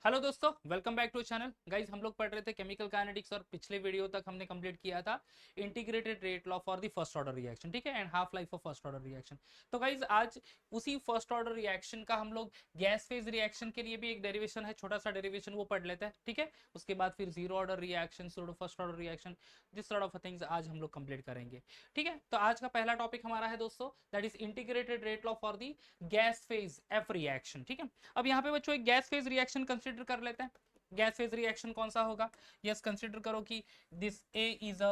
Hello दोस्तों, welcome back to channel. Guys हम लोग पढ़ रहे थे केमिकल काइनेटिक्स और पिछले वीडियो तक हमने कंप्लीट किया था integrated rate law for the first order reaction, ठीक है, and half life of first order reaction. तो गाइज आज उसी फर्स्ट ऑर्डर रिएक्शन का हम लोग गैस फेज रिएक्शन के लिए भी एक डेरिवेशन है, छोटा सा डेरिवेशन, वो पढ़ लेते हैं, ठीक है। उसके बाद फिर zero order reaction, pseudo first order reaction, this sort of things आज हम लोग कंप्लीट करेंगे, ठीक है। तो आज का पहला टॉपिक हमारा है दोस्तों, that is integrated rate law for the gas phase F reaction, ठीक है। अब यहाँ पे बच्चों एक गैस फेज रिएक्शन कंसिडर कर लेते हैं। गैस फेज रिएक्शन कौन सा होगा? यस, कंसिडर करो कि this A is a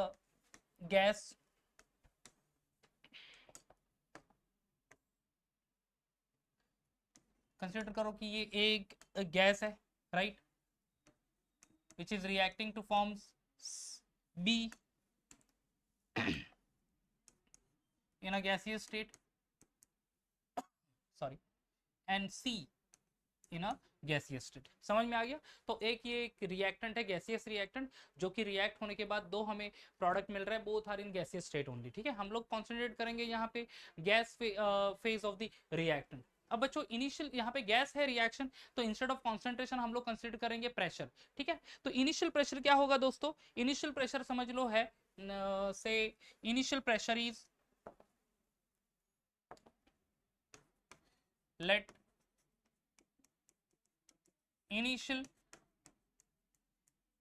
gas, consider करो कि ये एक गैस है, right, which is reacting to forms B in a gaseous state, sorry, and C in a gaseous state. समझ में आ गया? तो एक ये एक रिएक्टेंट है, गैसियस रिएक्टेंट, जो कि रिएक्ट होने के बाद दो हमें प्रोडक्ट मिल रहा है, both are in gaseous state only, ठीक है। हम लोग कॉन्सेंट्रेट करेंगे यहाँ पे gas phase of the reactant. अब बच्चों इनिशियल यहाँ पे गैस है रिएक्शन, तो इंस्टेड ऑफ कॉन्सेंट्रेशन हम लोग कंसिडर करेंगे प्रेशर, ठीक है। तो इनिशियल प्रेशर क्या होगा दोस्तों? इनिशियल प्रेशर समझ लो है से initial pressure is, let initial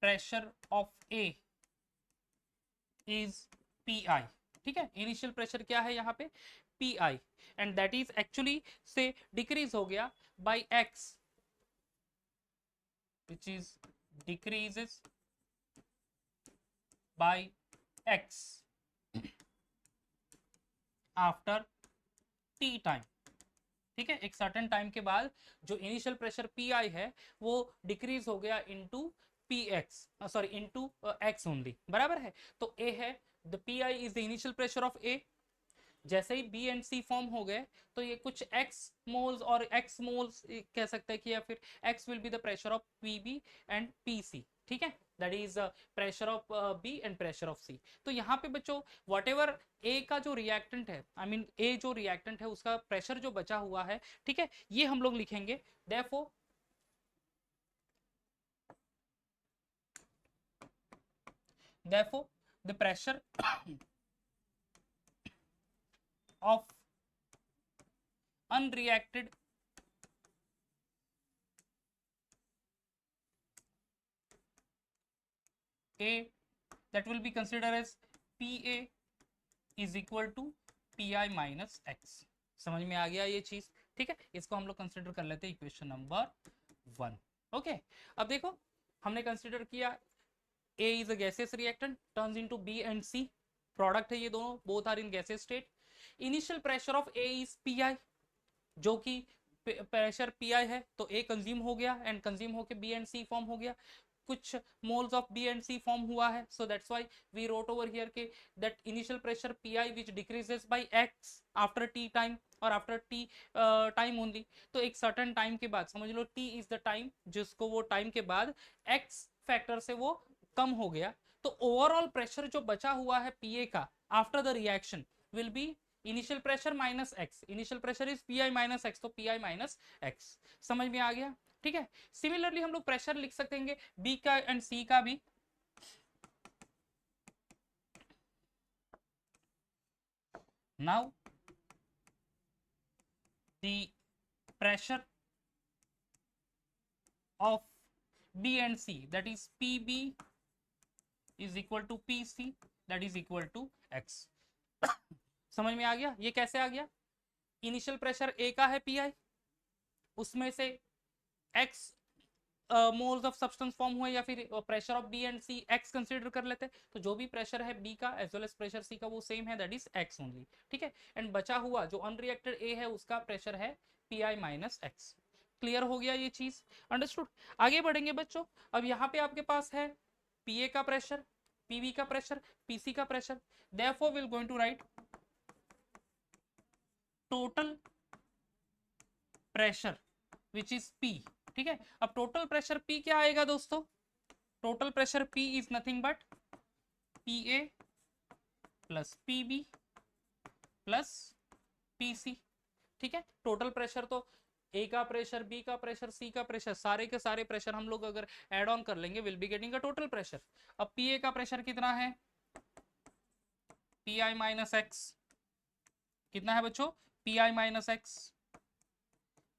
pressure of A is PI, ठीक है। इनिशियल प्रेशर क्या है यहाँ पे? PI, and that is actually से डिक्रीज हो गया by X, which is decreases by X after T time, ठीक है। एक सर्टेन टाइम के बाद जो इनिशियल प्रेशर PI है वो डिक्रीज हो गया into PX, sorry into X only, बराबर है। तो A है, the PI is the initial pressure of A। जैसे ही बी एंड सी फॉर्म हो गए तो ये कुछ एक्स मोल्स और एक्स मोल्स कह सकते हैं कि, या फिर x will be the pressure of P B and P C, ठीक है। That is pressure of B and pressure of C. तो यहाँ पे बच्चों वट एवर ए का जो रिएक्टेंट है, आई मीन ए जो रिएक्टेंट है उसका प्रेशर जो बचा हुआ है, ठीक है, ये हम लोग लिखेंगे therefore the pressure of unreacted A, that will be considered as PA is equal to PI minus X। समझ में आ गया ये चीज? ठीक है, इसको हम लोग कंसिडर कर लेते हैं इक्वेशन नंबर 1। ओके, अब देखो हमने कंसिडर किया A is a gaseous reactant turns into B and C, product है ये दोनों, both are in gaseous state. Initial pressure of A is PI, जो कि प्रेशर PI है, तो A कंज्यूम हो गया एंड कंज्यूम होके B एंड C फॉर्म हो गया, कुछ moles of B and C form हुआ है। So that's why we wrote over here के that initial pressure PI which decreases by X after T time और आफ्टर T टाइम ओनली। तो एक certain time के बाद, समझ लो T इज द टाइम, जिसको वो टाइम के बाद X फैक्टर से वो कम हो गया, तो ओवरऑल प्रेशर जो बचा हुआ है PA का after the reaction will be initial pressure minus x. Initial pressure is PI minus x, तो PI माइनस एक्स। समझ में आ गया? ठीक है। सिमिलरली हम लोग प्रेशर लिख सकते हैं बी का एंड सी का भी। Now the pressure of B and C, that is PB is equal to PC, that is equal to X। समझ में आ गया? ये कैसे आ गया? इनिशियल प्रेशर A का है PI, उसमें से X moles of substance form हुए, या फिर pressure of B and C X consider कर लेते हैं, तो जो भी प्रेशर है बी का एज वेल एज प्रेशर सी का वो सेम है, दैट इज एक्स ओनली, ठीक है। एंड बचा हुआ जो अनरिएक्टेड ए है उसका प्रेशर है PI माइनस एक्स। क्लियर हो गया ये चीज? अंडरस्टूड? आगे बढ़ेंगे बच्चों। अब यहाँ पे आपके पास है PA का प्रेशर, PB का प्रेशर, PC का pressure, therefore we will going to write total pressure which is P, ठीक है। अब टोटल प्रेशर P क्या आएगा दोस्तों? Total pressure P is nothing but PA plus PB plus PC, ठीक है। टोटल प्रेशर तो ए का प्रेशर, बी का प्रेशर, सी का प्रेशर, सारे के सारे प्रेशर हम लोग अगर एड ऑन कर लेंगे will be getting a total pressure. अब पी ए का प्रेशर कितना है, पी आई माइनस एक्स, कितना है बच्चों, P I minus X,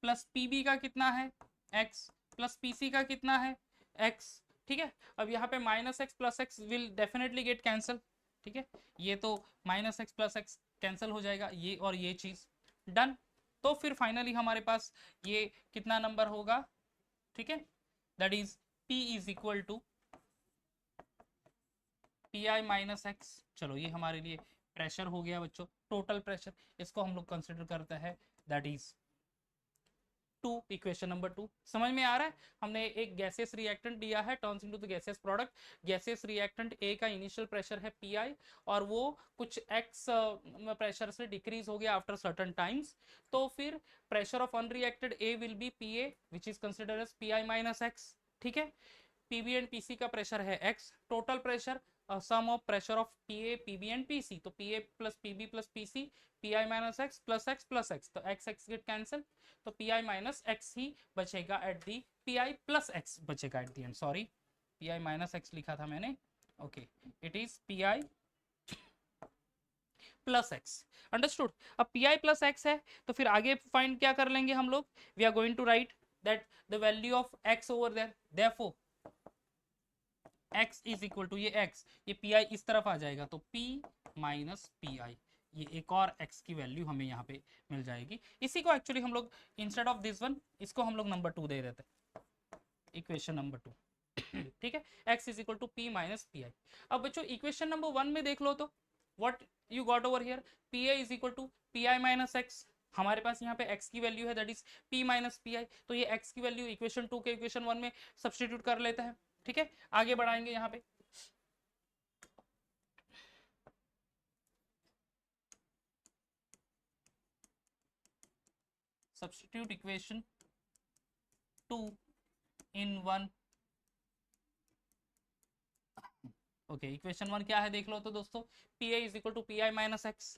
plus PB का कितना है एक्स, प्लस पीसी का कितना है एक्स। ठीक है, अब यहाँ पे minus X plus x will definitely get cancel. ठीक है, ये तो minus X plus x cancel हो जाएगा, ये और ये चीज डन। तो फिर फाइनली हमारे पास ये कितना नंबर होगा, ठीक है, that is P is equal to P I minus X. चलो ये हमारे लिए प्रेशर हो गया बच्चों, टोटल प्रेशर, इसको हम लोग कंसिडर करते हैं, दैट इज 2, इक्वेशन नंबर 2। समझ में आ रहा है, हमने एक गैसियस रिएक्टेंट दिया है, turns into the gaseous product. Gaseous reactant A का इनिशियल प्रेशर है पी आई, और वो कुछ एक्स प्रेशर से डिक्रीज हो गया आफ्टर सर्टेन टाइम्स, तो फिर pressure of unreacted A will be P A which is considered as P I minus X. ठीक है, पीबी एंड पीसी का प्रेशर है X, total pressure sum of pressure of PA PB and PC, तो PA plus PB plus PC, P I minus X plus X plus X, तो X X get cancel, तो P I minus X ही बचेगा at the, P I plus x बचेगा at the and, sorry P I minus x लिखा था मैंने, okay, it is P I plus x, understood. अब P I plus x है तो फिर आगे फाइंड क्या कर लेंगे हम लोग, we are going to write that the value of X over there, therefore x is equal to ये x, ये पी आई इस तरफ आ जाएगा, तो p माइनस पी आई, ये एक और x की वैल्यू हमें यहाँ पे मिल जाएगी। इसी को एक्चुअली हम लोग इंस्टेड ऑफ दिस वन, इसको हम लोग नंबर 2 दे देते हैं, इक्वेशन नंबर 2। ठीक है, x is equal to p minus P I. अब बच्चों इक्वेशन नंबर 1 में देख लो तो what you got over here, P A is equal to P I minus X, हमारे पास यहाँ पे x की वैल्यू है that is p minus P I, तो ये x की वैल्यू इक्वेशन 2 के इक्वेशन 1 में सब्सटीट्यूट कर लेते हैं। ठीक है, आगे बढ़ाएंगे यहाँ पे, substitute equation 2 in 1। Okay, equation 1 क्या है देख लो तो दोस्तों, P A is equal to P I minus X,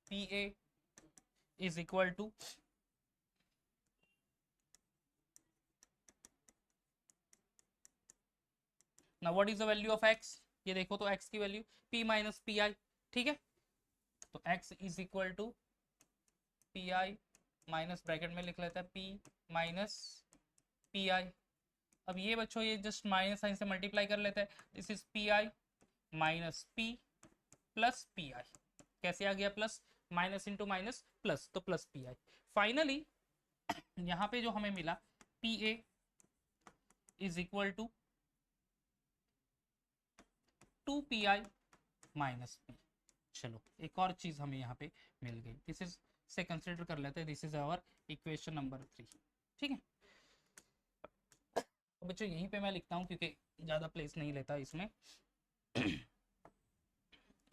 P A is equal to ना what is the value of x, ये देखो तो x की value p minus P I. ठीक है, तो x is equal to P I minus, bracket में लिख लेता है p माइनस पी आई। अब ये बच्चों ये जस्ट माइनस साइन से मल्टीप्लाई कर लेते हैं, this is P I minus p plus P I, कैसे आ गया plus, minus into minus plus, तो प्लस पी आई। फाइनली यहाँ पे जो हमें मिला P A is equal to 2 pi minus P. चलो एक और चीज हमें यहाँ पे मिल गई, दिस इज से कंसिडर कर लेते हैं, this is our equation number 3। ठीक है, तो बच्चों यहीं पे मैं लिखता हूँ क्योंकि ज़्यादा प्लेस नहीं लेता इसमें।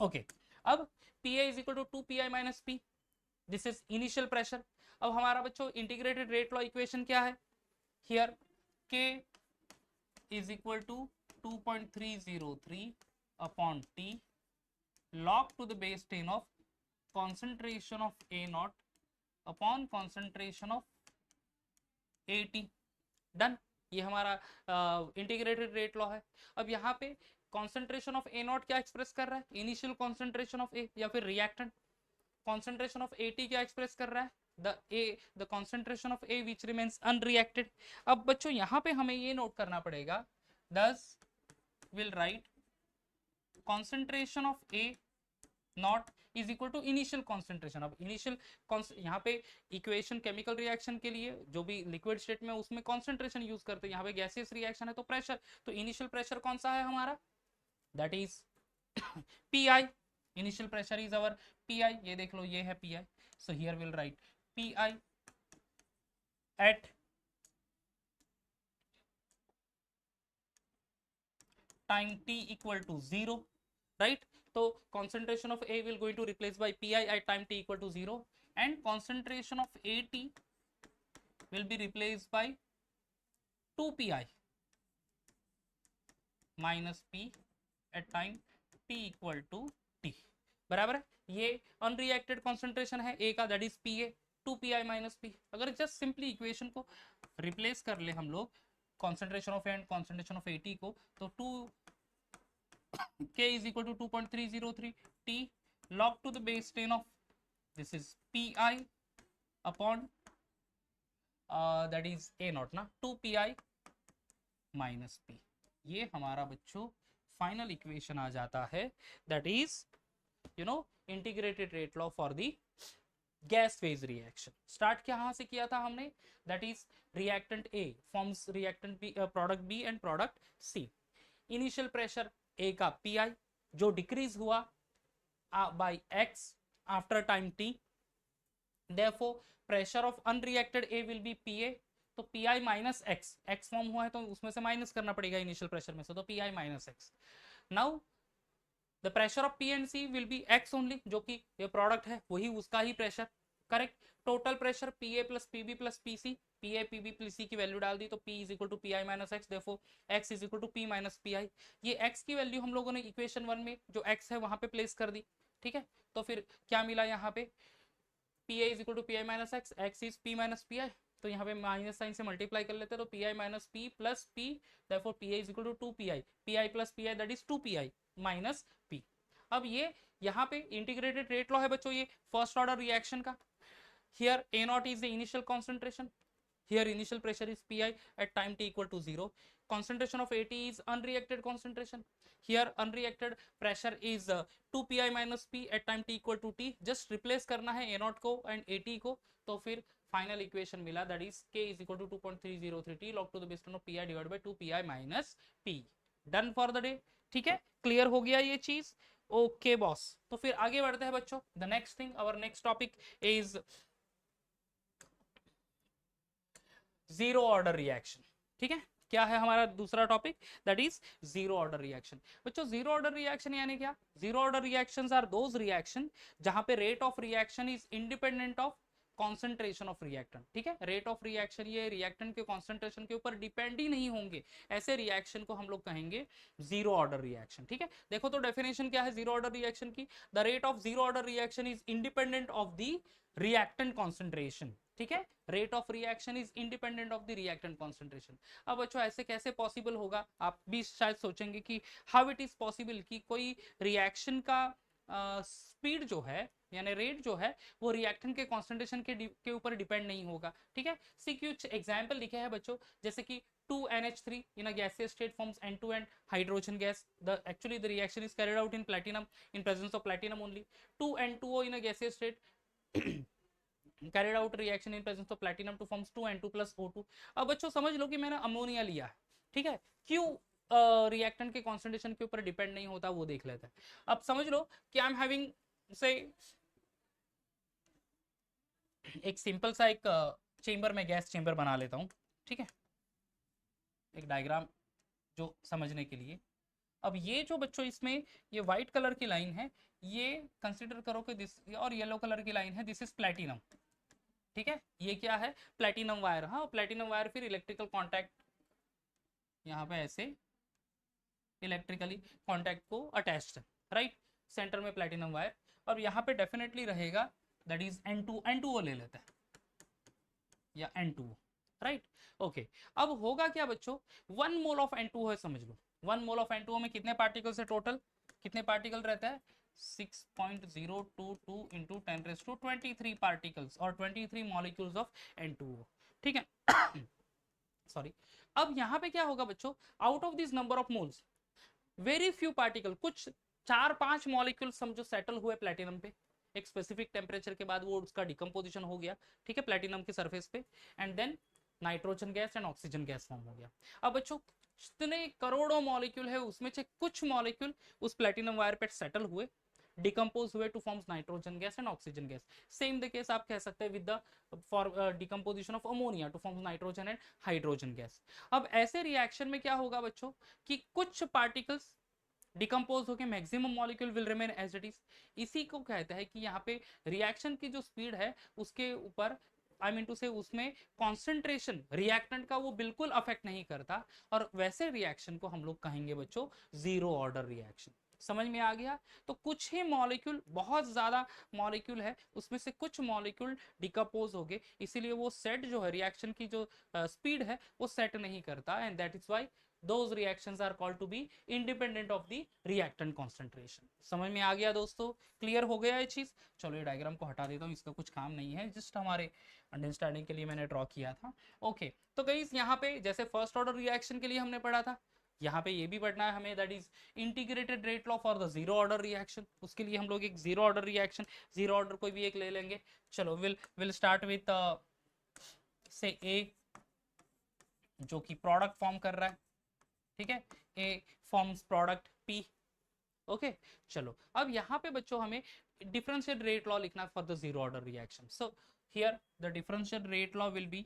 ओके, अब P A is equal to 2 pi minus P, this is initial pressure. अब हमारा बच्चों इंटीग्रेटेड रेट लॉ इक्वेशन क्या है, here K is equal to 2.303 upon t log to the base 10 of concentration of A naught upon concentration of AT, done. ये हमारा integrated rate law है। अब यहाँ पे कॉन्सेंट्रेशन ऑफ ए नॉट क्या express कर रहा है, इनिशियल कॉन्सेंट्रेशन ऑफ ए, या फिर reactant concentration of A T क्या एक्सप्रेस कर रहा है, the concentration of A which remains unreacted. अब बच्चों यहाँ पे हमें ये नोट करना पड़ेगा, thus will write concentration of A naught is equal to initial concentration. अब इनिशियल यहाँ पे इक्वेशन केमिकल रिएक्शन के लिए जो भी लिक्विड स्टेट में उसमें कॉन्सेंट्रेशन यूज करते हैं, यहाँ पे गैसियस रिएक्शन है तो प्रेशर, तो इनिशियल प्रेशर कौन सा है हमारा, that is P I, initial pressure is our P I, ये देख लो ये है P I, so here will write P I at time t equal to 0, right. तो concentration of A will going to replace by Pi at time t equal to 0 and concentration of AT will be replaced by 2Pi minus P at time t equal to t। बराबर है। ये unreacted concentration है A का, that is P A, 2 pi minus P. अगर just simply equation को replace कर ले हम लोग concentration of and concentration of AT को, तो 2k is equal to 2.303 t log to the base 10 of this is pi upon that is a naught ना, 2 pi minus P. ये हमारा बच्चों फाइनल इक्वेशन आ जाता है, that is integrated rate law for the gas phase reaction. Start कहाँ से किया था हमने, that is reactant A forms reactant B, product B and product C. Initial pressure A का पी आई जो डिक्रीज हुआ by X after time T, therefore pressure of unreacted A will be PA, तो PI minus x, x form हुआ है तो उसमें से minus करना पड़ेगा इनिशियल प्रेशर में से, तो PI minus X. Now the pressure of P and C will be X only, जो कि ये प्रोडक्ट है वही उसका ही pressure, correct. Total pressure PA plus PB plus PC, PA PB plus C की वैल्यू डाल दी तो P is equal to PI minus X, therefore X is equal to P minus PI। ये X की वैल्यू हम लोगों ने इक्वेशन 1 में जो X है वहां पे प्लेस कर दी, ठीक है। तो फिर क्या मिला यहाँ पे, P A is equal to P I minus x, x is P minus P I, तो यहाँ पे माइनस साइन से मल्टीप्लाई कर लेते हैं, तो P I minus P plus P, therefore P A is equal to 2 P I plus P I that is 2 pi minus P. अब ये यहाँ पे इंटीग्रेटेड रेट लॉ है बच्चों, ये फर्स्ट ऑर्डर रिएक्शन का। Here A naught is the initial concentration, here initial pressure is pi at time t equal to 0, concentration of AT is unreacted concentration, here unreacted pressure is 2 pi minus p at time t equal to t, just replace करना है A naught को and AT को, तो फिर final equation मिला that is k is equal to 2.303 t log to the base 10 of pi divided by 2 pi minus p। Done for the day, ठीक है, clear हो गया ये चीज, ओके बॉस। तो फिर आगे बढ़ते हैं बच्चों, the next thing our next topic is zero order reaction, ठीक है। क्या है हमारा दूसरा टॉपिक, that is zero order reaction. बच्चों जीरो ऑर्डर रिएक्शन यानी क्या, zero order reactions are those reaction जहां पे rate of reaction is independent of concentration of reactant, ठीक है। रेट ऑफ रिएक्शन ये रिएक्टेंट के कॉन्सेंट्रेशन के ऊपर डिपेंड ही नहीं होंगे, ऐसे रिएक्शन को हम लोग कहेंगे जीरो ऑर्डर रिएक्शन, ठीक है। देखो तो डेफिनेशन क्या है जीरो ऑर्डर रिएक्शन की, the rate of zero order reaction is independent of the reactant concentration, ठीक है। Rate of reaction is independent of the reactant concentration. अब बच्चों ऐसे कैसे पॉसिबल होगा, आप भी शायद सोचेंगे कि हाउ इट इज पॉसिबल कि कोई रिएक्शन का स्पीड जो है यानी रेट जो है वो रिएक्टेंट के कॉन्सेंट्रेशन के ऊपर डिपेंड नहीं होगा, ठीक है। सी कुछ एग्जाम्पल लिखे हैं बच्चों, जैसे कि 2NH3 in a gaseous state forms N2 and hydrogen gas. Actually the reaction is carried out in platinum, in presence of platinum only. 2N2O in a gaseous state carried out reaction in presence of platinum to forms 2N2 plus O2। अब बच्चों समझ लो कि मैंने ammonia लिया है, ठीक है, क्यों रिएक्टेंट के कॉन्सेंट्रेशन के ऊपर डिपेंड नहीं होता वो देख लेते हैं। अब समझ लो कि आई एम हैविंग से एक सिंपल सा एक चेंबर में गैस चेंबर बना लेता हूँ, ठीक है, एक डायग्राम जो समझने के लिए। अब ये जो बच्चों इसमें ये व्हाइट कलर की लाइन है, ये कंसिडर करो कि दिस, और येलो कलर की लाइन है, दिस इज प्लेटिनम, ठीक है। ये क्या है, प्लेटिनम वायर, हाँ प्लेटिनम वायर, फिर इलेक्ट्रिकल कॉन्टैक्ट यहाँ पे ऐसे इलेक्ट्रिकली कॉन्टैक्ट को अटैच्ड है, राइट, सेंटर में प्लेटिनम वायर, और यहाँ पे डेफिनेटली रहेगा दैट इज N2O ले लेते हैं, या N2O, राइट, ओके। अब होगा क्या बच्चों, 1 मोल ऑफ N2O है, समझ लो 1 मोल ऑफ N2O में कितने पार्टिकल्स है, टोटल कितने पार्टिकल रहता है, 6.022 इंटू 10⁻23 पार्टिकल्स और 23 मॉलिक्यूल्स ऑफ N2O, ठीक है। सॉरी, अब यहाँ पे क्या होगा बच्चों, out of this number of moles very few particle, कुछ 4-5 मॉलिक्यूल समझो सेटल हुए प्लेटिनम पे, एक स्पेसिफिक टेम्परेचर के बाद वो उसका डिकम्पोजिशन हो गया, ठीक है, प्लेटिनम के सरफेस पे, and then nitrogen gas and oxygen gas form हो गया। अब बच्चों जितने करोड़ों मॉलिक्यूल है उसमें से कुछ मॉलिक्यूल उस प्लेटिनम वायर पे सेटल हुए, डिकम्पोज हुए to forms nitrogen gas and oxygen gas. Same the case आप कह सकते हैं with the for decomposition of ammonia to forms nitrogen and hydrogen gas. अब ऐसे रिएक्शन में क्या होगा बच्चों कि कुछ पार्टिकल्स डिकम्पोज होकर maximum molecule will remain as it is. इसी को कहते हैं कि यहाँ पे रिएक्शन की जो स्पीड है उसके ऊपर आई मीन टू से उसमें कॉन्सेंट्रेशन रिएक्टेंट का वो बिल्कुल अफेक्ट नहीं करता, और वैसे रिएक्शन को हम लोग कहेंगे बच्चों जीरो ऑर्डर रिएक्शन, समझ में आ गया। तो कुछ ही मॉलिक्यूल, बहुत ज्यादा मॉलिक्यूल है, उसमें से कुछ मॉलिक्यूल डिकम्पोज हो गए, इसीलिए वो सेट जो है रिएक्शन की जो स्पीड है वो सेट नहीं करता, and that is why those reactions are called to be independent of the reactant concentration। समझ में आ गया दोस्तों, क्लियर हो गया ये चीज। चलो ये डायग्राम को हटा देता हूँ, इसका कुछ काम नहीं है, जस्ट हमारे अंडरस्टैंडिंग के लिए मैंने ड्रॉ किया था। ओके, तो गाइस यहाँ पे जैसे फर्स्ट ऑर्डर रिएक्शन के लिए हमने पढ़ा था, यहाँ पे ये भी पढ़ना है हमें, that is integrated rate law for the zero order reaction. उसके लिए हम लोग एक zero order reaction, zero order कोई भी एक ले लेंगे। चलो विल स्टार्ट विथ से ए, जो कि प्रोडक्ट फॉर्म कर रहा है, ठीक है, A forms product P. Okay, चलो अब यहाँ पे बच्चों हमें डिफरेंशियल रेट लॉ लिखना for the zero order reaction. So here the differential rate law will be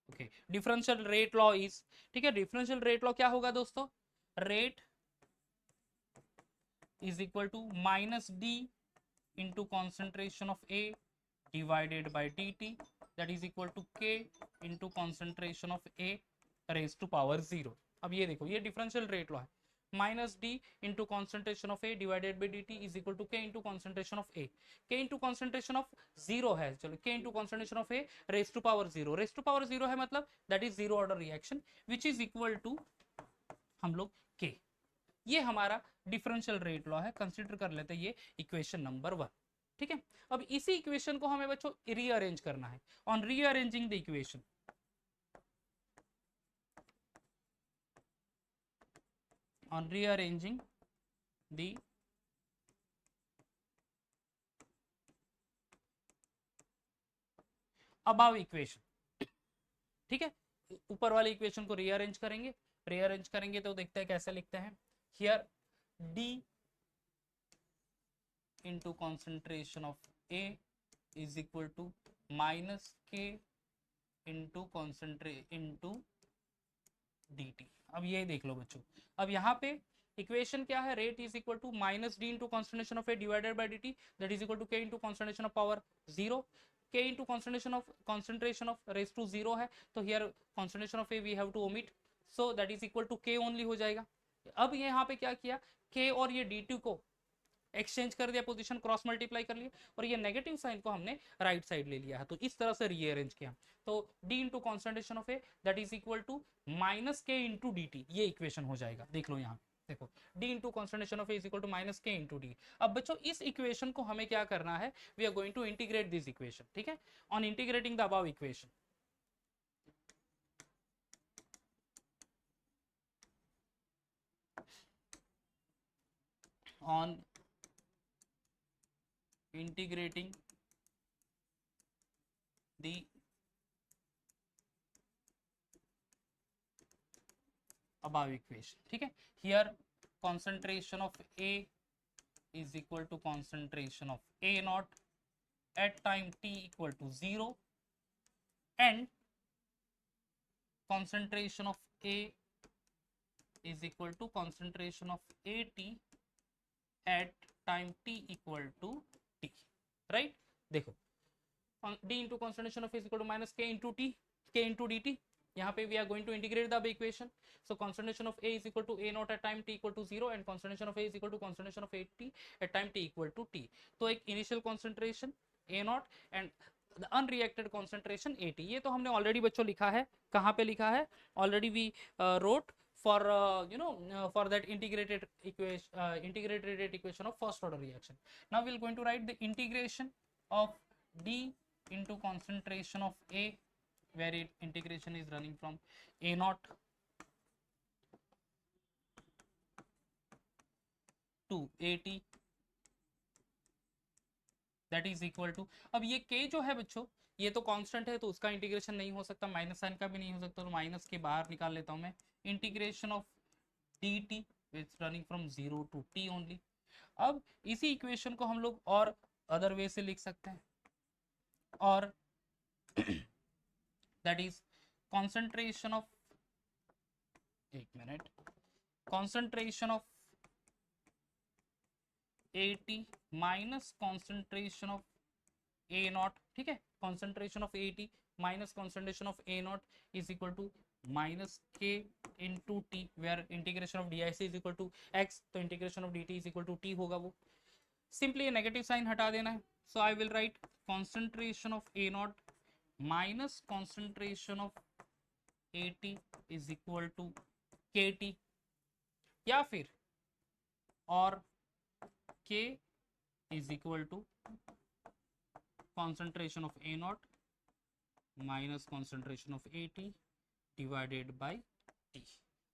okay, differential rate law is, ठीक है, डिफरेंशियल रेट लॉ क्या होगा दोस्तों, rate is equal to minus d into concentration of A divided by dt, that is equal to K into concentration of A raised to power 0। अब ये देखो, ये differential rate law है, minus D into concentration of A divided by D t is equal to K into concentration of A, K into concentration of zero है, चलो K into concentration of A raise to power zero, raise to power zero है मतलब that is zero order reaction which is equal to हम लोग K. ये हमारा differential rate law है, consider कर लेते हैं ये इक्वेशन नंबर 1। ठीक है, अब इसी इक्वेशन को हमें बच्चों रीअरेंज करना है। On rearranging the equation, on rearranging the above equation, ठीक है, ऊपर वाली इक्वेशन को रीअरेंज करेंगे, रीअरेंज करेंगे तो देखते हैं कैसे लिखते हैं। Here d into concentration of A is equal to minus k into concentrate into dt। अब ये देख लो बच्चों, अब यहाँ पे इक्वेशन क्या है, rate is equal to minus D into concentration of A divided by D T, that is equal to K into concentration of power zero, K into concentration of raise to zero है, तो here concentration of A we have to omit, so that is equal to K only हो जाएगा। अब यहाँ पे क्या किया, के और ये डी टू को एक्सचेंज कर दिया, पोजीशन क्रॉस मल्टीप्लाई कर लिया, और ये नेगेटिव साइन को हमने राइट साइड ले लिया है, तो इस तरह से रीअरेंज किया। तो d into concentration of A that is equal to minus K into d t, ये इक्वेशन हो जाएगा, देख लो यहाँ देखो, d into concentration of A is equal to minus K into d. अब बच्चों इस इक्वेशन को हमें क्या करना है, we are going to integrate this equation, ठीक है, on integrating the above equation, on integrating the above equation, ठीक है, here concentration of A is equal to concentration of A naught at time t equal to 0 and concentration of A is equal to concentration of AT at time t equal to t, right। देखो d into concentration of A is equal to minus k into t, k into dt, यहाँ पे we are going to integrate the equation, so concentration of A is equal to A naught at time t equal to 0 and concentration of A is equal to concentration of AT at time t equal to t। तो एक initial concentration A naught and the unreacted concentration AT, ये तो हमने already बच्चों लिखा है, कहाँ पे लिखा है, already we wrote for for that integrated rate equation of first order reaction। Now we are going to write the integration of d into concentration of A, where integration is running from A naught to AT, that is equal to, अब ये k जो है बच्चों ये तो constant है, तो उसका इंटीग्रेशन नहीं हो सकता, माइनस साइन का भी नहीं हो सकता, तो माइनस के बाहर निकाल लेता हूं मैं, integration of dt which running from 0 to t only. अब इसी इक्वेशन को हम लोग और अदर वे से लिख सकते हैं, और that is concentration of, एक minute, concentration of AT minus concentration of A naught, ठीक है, concentration of AT minus concentration of A naught is equal to minus K into T, where integration of DIC is equal to X, तो integration of DT is equal to T होगा वो. Simply ये negative sign हटा देना है. So I will write concentration of A naught minus concentration of AT is equal to KT, या फिर और K is equal to concentration of A naught minus concentration of AT divided by T.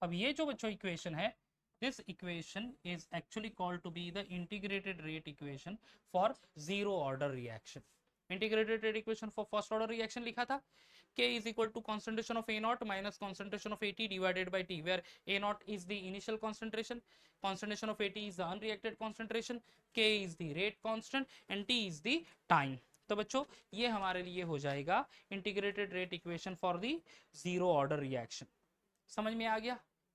अब ये जो बच्चों equation है, this equation is actually called to be the integrated rate equation for zero order reaction. Integrated rate equation for first order reaction लिखा था, K is equal to concentration of A naught minus concentration of AT divided by T, where A naught is the initial concentration, concentration of AT is the unreacted concentration, K is the rate constant and T is the time. तो बच्चों ये हमारे लिए हो जाएगा integrated rate equation for the zero order reaction. समझ में आ गया?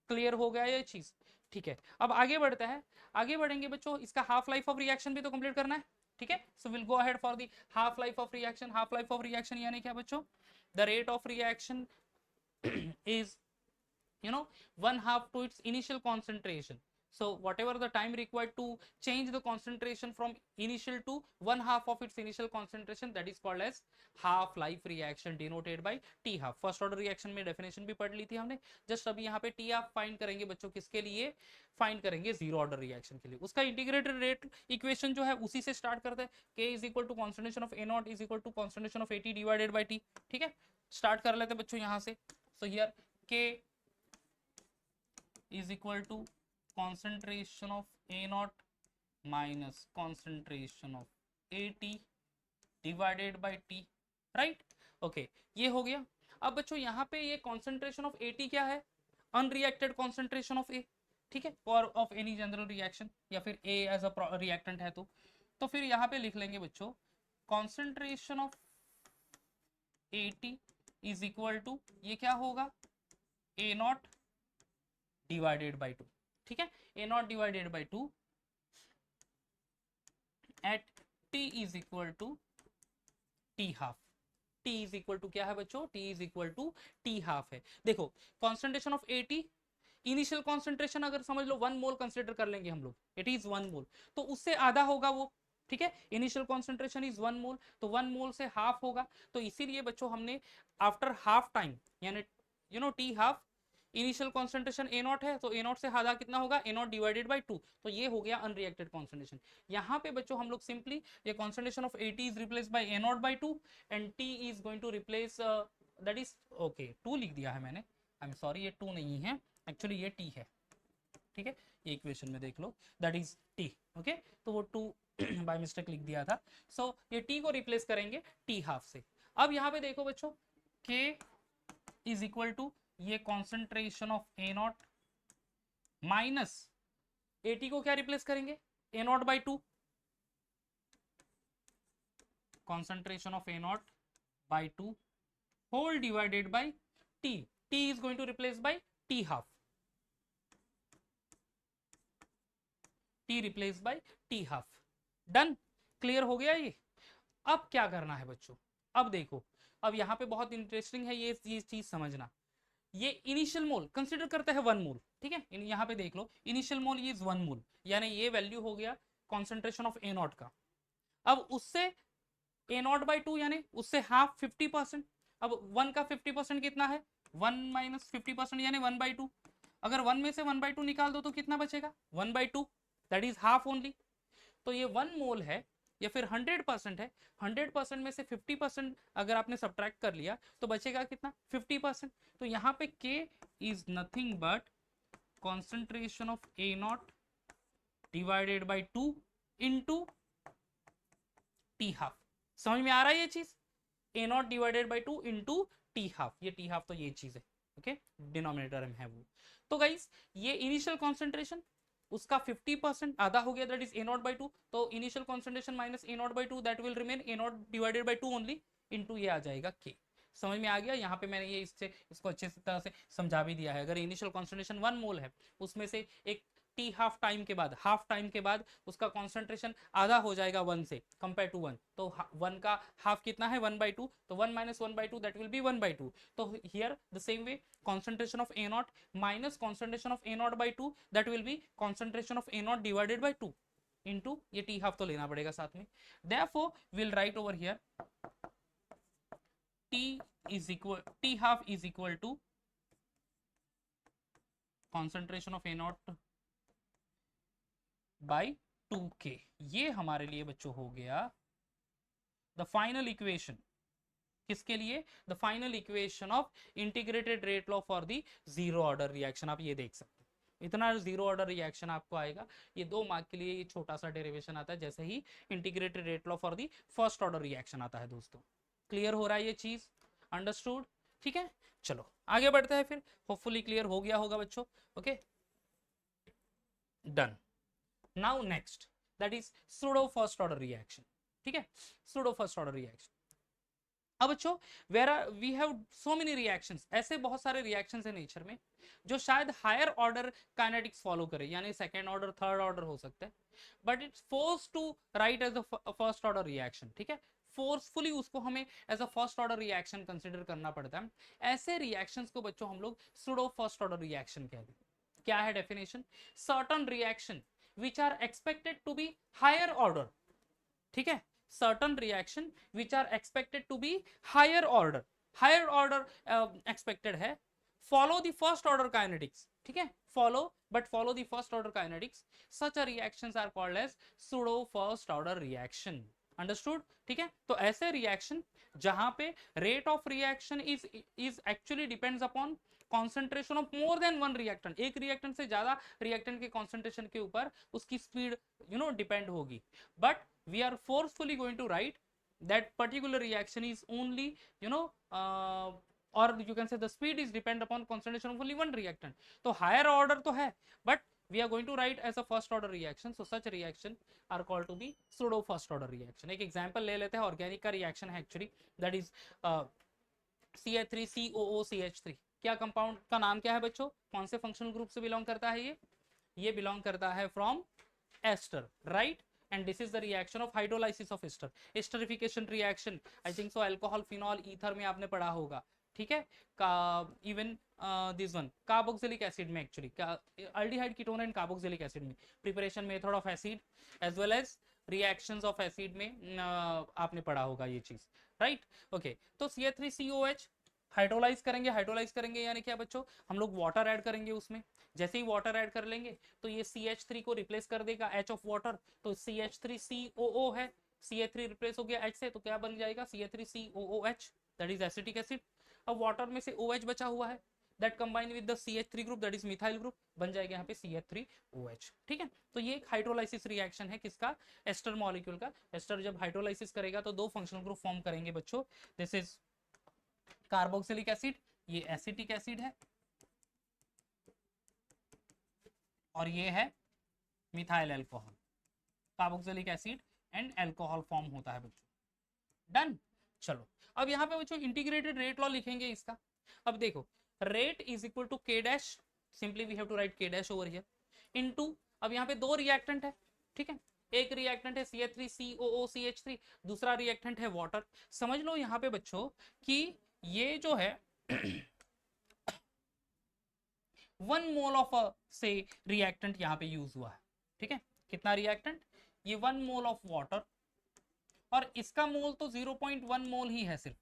क्लियर हो गया ये चीज? ठीक है, अब आगे बढ़ते हैं. आगे बढ़ेंगे बच्चों, इसका हाफ लाइफ ऑफ रिएक्शन भी तो कंप्लीट करना है. ठीक है, so will go ahead for the half life of reaction. Half life of reaction यानी क्या बच्चों? The rate of reaction is one half to its initial concentration. So whatever the time required to change the concentration from initial to one half of its initial concentration, that is called as half life reaction denoted by T half. First order reaction में definition भी पढ़ ली थी हमने. Just अभी यहाँ पे T half find करेंगे बच्चों, किसके लिए फाइंड करेंगे? जीरो ऑर्डर रिएक्शन के लिए. उसका इंटीग्रेटेड रेट इक्वेशन जो है उसी से स्टार्ट करते हैं. K is equal to concentration of A naught is equal to concentration of AT divided by T. ठीक है, स्टार्ट कर लेते हैं बच्चों यहाँ से. So here K is equal to concentration of A naught minus concentration of AT divided by T, right? Okay, ये हो गया. अब बच्चों यहाँ पे ये concentration of AT क्या है? unreacted concentration of A. ठीक है, और of any general reaction, या फिर A as a reactant है तो फिर यहाँ पे लिख लेंगे बच्चों concentration of AT is equal to, ये क्या होगा? A naught divided by 2. ठीक है, A naught divided by 2 at T is equal to T half. T is equal to क्या है बच्चों? T is equal to T half है. देखो concentration of AT, initial concentration अगर समझ लो 1 मोल कंसिडर कर लेंगे हम लोग, इट इज 1 मोल, तो उससे आधा होगा वो. ठीक है, इनिशियल कॉन्सेंट्रेशन इज 1 मोल, तो 1 मोल से हाफ होगा. तो इसीलिए बच्चों हमने आफ्टर हाफ टाइम यानी T half, initial concentration A not है, तो A नॉट से आधा कितना होगा? A not divided by 2. तो ये हो गया अनरिएक्टेड कॉन्सेंट्रेशन. यहाँ पे बच्चों हम लोग सिंपली ये concentration of AT is replace by A naught by 2 and T is going to replace, that is okay 2 लिख दिया है मैंने, आई एम सॉरी, ये 2 नहीं है एक्चुअली, ये T है. ठीक है, ये इक्वेशन में देख लो, दैट इज T. ओके, तो वो 2 बाय मिस्टेक लिख दिया था. सो ये T को रिप्लेस करेंगे T हाफ से. अब यहाँ पे देखो बच्चों, K इज इक्वल टू ये concentration of A naught minus AT को क्या रिप्लेस करेंगे? A naught by 2. Concentration of A naught by 2 whole divided by T. T is going to replace by T half. T replace by T half. Done, clear हो गया ये. अब क्या करना है बच्चों? अब देखो, अब यहाँ पे बहुत इंटरेस्टिंग है ये चीज समझना. ये इनिशियल मोल कंसीडर करता है 1 मोल. ठीक है, यहाँ पे देख लो, इनिशियल मोल ये इज 1 मोल, यानी ये वैल्यू हो गया कॉन्सेंट्रेशन ऑफ A नॉट का. अब उससे A नॉट बाई 2 यानी उससे हाफ 50%. अब 1 का 50% कितना है? 1 माइनस 50% यानी 1 बाई 2. अगर 1 में से 1 बाई 2 निकाल दो तो कितना बचेगा? 1 by 2, that is half only. तो ये 1 मोल है या फिर 100% है. 100% में से 50% अगर आपने सब्ट्रैक्ट कर लिया तो बचेगा कितना? 50%. तो यहाँ पे K is nothing but concentration of A not divided by 2 into T half. समझ में आ रहा है ये चीज? A not divided by 2 into T half. ये T हाफ तो ये चीज है. ओके, डिनोमिनेटर में है वो. तो गाइस ये इनिशियल कॉन्सेंट्रेशन, उसका 50% आधा हो गया, that is A naught by 2. तो initial concentration minus A naught by 2, that will remain A not divided by 2 only into ये आ जाएगा K. समझ में आ गया? यहाँ पे मैंने ये इसको अच्छे तरह से समझा भी दिया है. अगर इनिशियल कॉन्सेंट्रेशन 1 मोल है, उसमें से एक टी हाफ टाइम के बाद उसका कॉन्सेंट्रेशन आधा हो जाएगा 1 से कंपेयर टू 1, तो 1 का हाफ कितना है 1/2, तो 1 - 1/2 दैट विल बी 1/2. तो here the same way concentration of A0 minus concentration of A0 by 2 that will be concentration of A0 divided by 2 into ये T half तो लेना पड़ेगा साथ में. Therefore we'll write over here T half is equal to concentration of A0 by 2K. ये हमारे लिए बच्चों हो गया द फाइनल इक्वेशन. किसके लिए? The final equation of integrated rate law for the zero order reaction. आप ये देख सकते हो इतना जीरो ऑर्डर रिएक्शन आपको आएगा. ये 2 मार्क के लिए ये छोटा सा डेरिवेशन आता है जैसे ही integrated rate law for the first order reaction आता है. दोस्तों क्लियर हो रहा है ये चीज? अंडरस्टूड? ठीक है, चलो आगे बढ़ते हैं फिर. होपफुली क्लियर हो गया होगा बच्चों. Okay, done. Now next that is pseudo first order reaction. ठीक है, सूडो फर्स्ट ऑर्डर रिएक्शन. अब बच्चों we have so many reactions, ऐसे बहुत सारे रिएक्शंस है नेचर में जो शायद हायर ऑर्डर काइनेटिक्स फॉलो करे, यानी सेकेंड ऑर्डर थर्ड ऑर्डर हो सकता है, but it's force to write as a first order reaction. ठीक है, फोर्सफुली उसको हमें as a first order reaction consider करना पड़ता है. ऐसे रिएक्शंस को बच्चों हम लोग सूडो फर्स्ट ऑर्डर रिएक्शन कहते हैं. क्या है definition? Certain reaction which are expected to be higher order. ठीक है, certain reaction which are expected to be higher order expected है, follow the first order kinetics. ठीक है, follow the first order kinetics. such a reactions are called as pseudo first order reaction. understood? ठीक है, तो ऐसे reaction जहां पे rate of reaction is actually depends upon concentration of more than one reactant. एक reactant से ज्यादा reactant के कॉन्सेंट्रेशन के ऊपर उसकी स्पीड डिपेंड होगी. But we are forcefully going to write that particular reaction is only or you can say the speed is depend upon concentration of only one reactant. तो higher order तो है, but we are going to write as a first order reaction. So such reaction are called to be pseudo first order reaction. एक example ले लेते हैं, organic का reaction है actually, that is CH3COOCH3. क्या compound का नाम क्या है बच्चों? कौन से फंक्शनल ग्रुप से बिलोंग करता है? ये बिलोंग करता है from ester, right? And this is the reaction of hydrolysis of ester. Esterification reaction, I think so alcohol, phenol, ether में आपने पढ़ा होगा. ठीक है, even this one carboxylic acid में actually aldehyde ketone and carboxylic acid में preparation method of acid as well as reactions of acid में आपने पढ़ा होगा ये चीज, राइट? ओके, तो CH3COH हाइड्रोलाइज करेंगे यानी क्या बच्चों? हम लोग वाटर ऐड करेंगे उसमें. जैसे ही वाटर ऐड कर लेंगे तो ये CH3 को रिप्लेस कर देगा H ऑफ वाटर, तो CH3COO है, CH3 रिप्लेस हो गया H से, तो क्या बन जाएगा? CH3COOH, that is acetic acid. अब वाटर में से OH बचा हुआ है, that combine with the CH3 group, that is methyl group, बन जाएगा यहाँ पे CH3OH. ठीक है, तो ये एक हाइड्रोलाइसिस रिएक्शन है किसका? एस्टर मॉलिक्यूल का. एस्टर जब हाइड्रोलाइसिस करेगा तो 2 फंक्शनल ग्रुप फॉर्म करेंगे बच्चों. दिस इज कार्बोक्सिलिक एसिड, ये एसिटिक एसिड है, और ये है methyl alcohol. Carboxylic acid and alcohol form होता है बच्चों. डन. चलो अब यहाँ पे बच्चों इंटीग्रेटेड रेट लॉ लिखेंगे इसका. अब देखो, rate is equal to K dash, simply we have to write K dash over here, into, अब यहाँ पे 2 रिएक्टेंट है. ठीक है, एक रिएक्टेंट है CH3COOCH3, दूसरा रिएक्टेंट है वाटर. समझ लो यहाँ पे बच्चों कि ये जो है 1 मोल ऑफ से रिएक्टेंट यहाँ पे यूज हुआ है. ठीक है, कितना रिएक्टेंट? ये 1 मोल ऑफ वाटर, और इसका मोल तो 0.1 मोल ही है सिर्फ.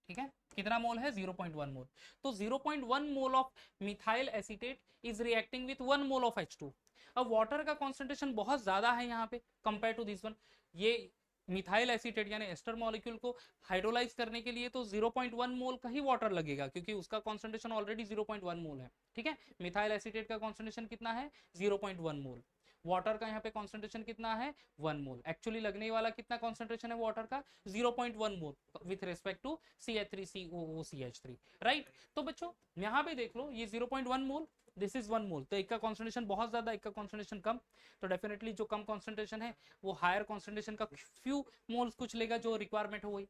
ठीक है, कितना मोल है? 0.1 मोल. तो 0.1 mole of methyl acetate is reacting with 1 mole of H2. अब वाटर का कॉन्सेंट्रेशन बहुत ज्यादा है यहाँ पे कंपेयर टू दिस वन. ये मिथाइल एसीटेट यानी एस्टर मॉलिक्यूल को हाइड्रोलाइज करने के लिए तो 0.1 मोल का ही वाटर लगेगा, क्योंकि उसका कॉन्सेंट्रेशन ऑलरेडी 0.1 मोल है. ठीक है, मिथाइल एसीटेट का कॉन्सेंट्रेशन कितना है? 0.1 मोल. वाटर का यहाँ पे कॉन्सेंट्रेशन कितना है? 1 मोल. एक्चुअली लगने वाला कितना कॉन्सेंट्रेशन है वाटर का? 0.1 mole with respect to CH3COOCH3, right? तो बच्चों यहाँ पे देख लो, ये 0.1 मोल, दिस इज 1 मोल. तो एक का कॉन्सेंट्रेशन बहुत ज्यादा, एक का कॉन्सेंट्रेशन कम. तो डेफिनेटली जो कम कॉन्सेंट्रेशन है वो हायर कॉन्सेंट्रेशन का फ्यू मोल्स कुछ लेगा जो रिक्वायरमेंट हो गई.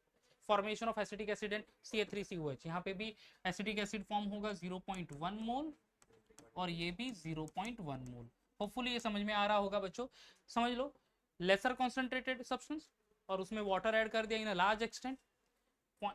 Formation of acetic acid and CH3COH, यहाँ पे भी एसिटिक एसिड फॉर्म होगा 0.1 मोल, और ये भी 0.1 मोल. होपफुली ये समझ में आ रहा होगा बच्चों। समझ लो, लेसर कॉन्सेंट्रेटेड सब्सटेंस और उसमें वाटर ऐड कर दिया इन अ लार्ज एक्सटेंट,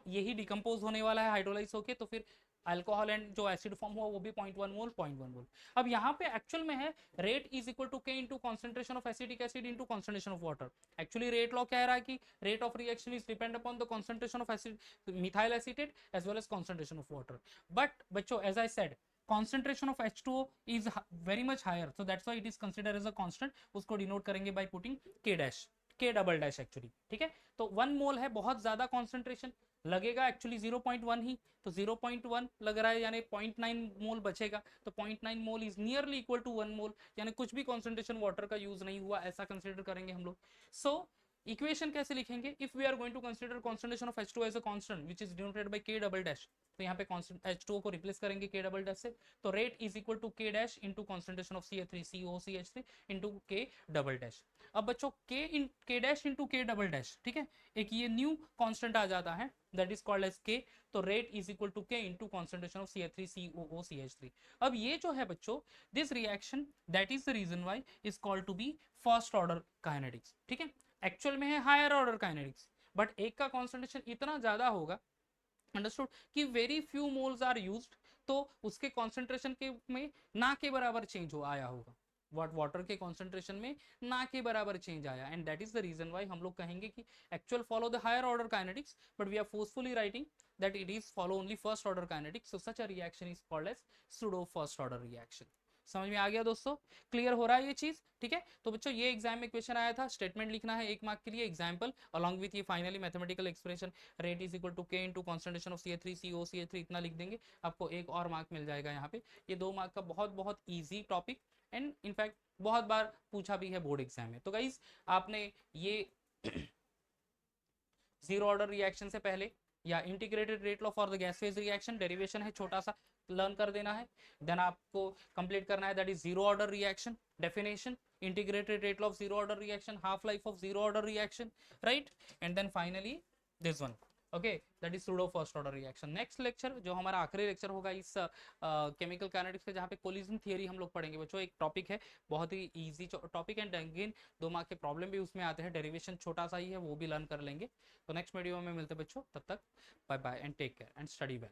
यही डिकम्पोज होने वाला है हाइड्रोलाइज होके, तो फिर अल्कोहल एंड जो एसिड फॉर्म हुआ वो भी 0.1 मोल 0.1 मोल। अब यहाँ पे एक्चुअल में है rate is equal to K into concentration of acidic acid into concentration of water. Actually rate law कह रहा है कि rate of reaction is depend upon the concentration of acid methyl acetate as well as concentration of water. But बच्चों as I said concentration of H2O is very much higher, so that's why it is considered as a constant। उसको denote करेंगे by putting K dash, K double dash actually, ठीक है। तो 1 मोल है, बहुत ज्यादा concentration लगेगा एक्चुअली 0.1 ही, तो 0.1 लग रहा है यानी 0.9 मोल बचेगा, तो 0.9 mole is nearly equal to 1 mole, यानी कुछ भी कॉन्सेंट्रेशन वाटर का यूज नहीं हुआ ऐसा कंसिडर करेंगे हम लोग। सो इक्वेशन कैसे लिखेंगे, if we are going to consider concentration of H2 as a constant which is denoted by K double dash, तो यहाँ पे H2O को रिप्लेस करेंगे K डबल डैश से, तो rate is equal to K dash into concentration of CH3 into K double dash. अब बच्चों K dash into K double dash, ठीक है, एक ये न्यू कांस्टेंट आ जाता है that is called as K, तो rate is equal to K into concentration of CH3COOCH3। अब ये जो है बच्चों this reaction that is the reason why is called to be first order kinetics, ठीक है। एक्चुअल में है हायर ऑर्डर काइनेटिक्स, बट एक का कॉन्सेंट्रेशन इतना ज्यादा होगा, अंडरस्टूड, कि very few moles are used, तो उसके कॉन्सेंट्रेशन के में ना के बराबर चेंज हो आया होगा, वाटर के कॉन्सेंट्रेशन में ना के बराबर चेंज आया, and that is the reason why हम लोग कहेंगे कि actual follow the higher order kinetics, but we are forcefully writing that it is follow only first order kinetics, so such a reaction is called as pseudo first order reaction. समझ में आ गया दोस्तों, clear हो रहा है ये चीज, ठीक है। तो बच्चों ये एग्जाम में क्वेश्चन आया था, स्टेटमेंट लिखना है 1 मार्क के लिए, एग्जाम्पल अलॉन्ग विथ ये finally mathematical expression rate is equal to K into concentration of CH3COCH3 इतना लिख देंगे, आपको 1 और मार्क मिल जाएगा यहाँ पे। ये 2 मार्क का बहुत बहुत ईजी टॉपिक, एंड इनफैक्ट बहुत बार पूछा भी है बोर्ड एग्जाम में। तो गाइस आपने ये जीरो ऑर्डर रिएक्शन से पहले या integrated rate law for the gas phase reaction derivation है छोटा सा, लर्न कर देना है, देन आपको कंप्लीट करना है that is zero order reaction definition, integrated rate law of zero order reaction, half life of zero order reaction, right, and then finally this one, okay, that is pseudo first order reaction. Next lecture जो हमारा आखिरी lecture होगा इस chemical kinetics का, जहाँ पे collision theory हम लोग पढ़ेंगे बच्चों, एक टॉपिक है बहुत ही easy topic, and again 2 mark के प्रॉब्लम भी उसमें आते हैं, डेरिवेशन छोटा सा ही है वो भी लर्न कर लेंगे। तो नेक्स्ट वीडियो में मिलते हैं बच्चों, तब तक bye bye and take care and study well.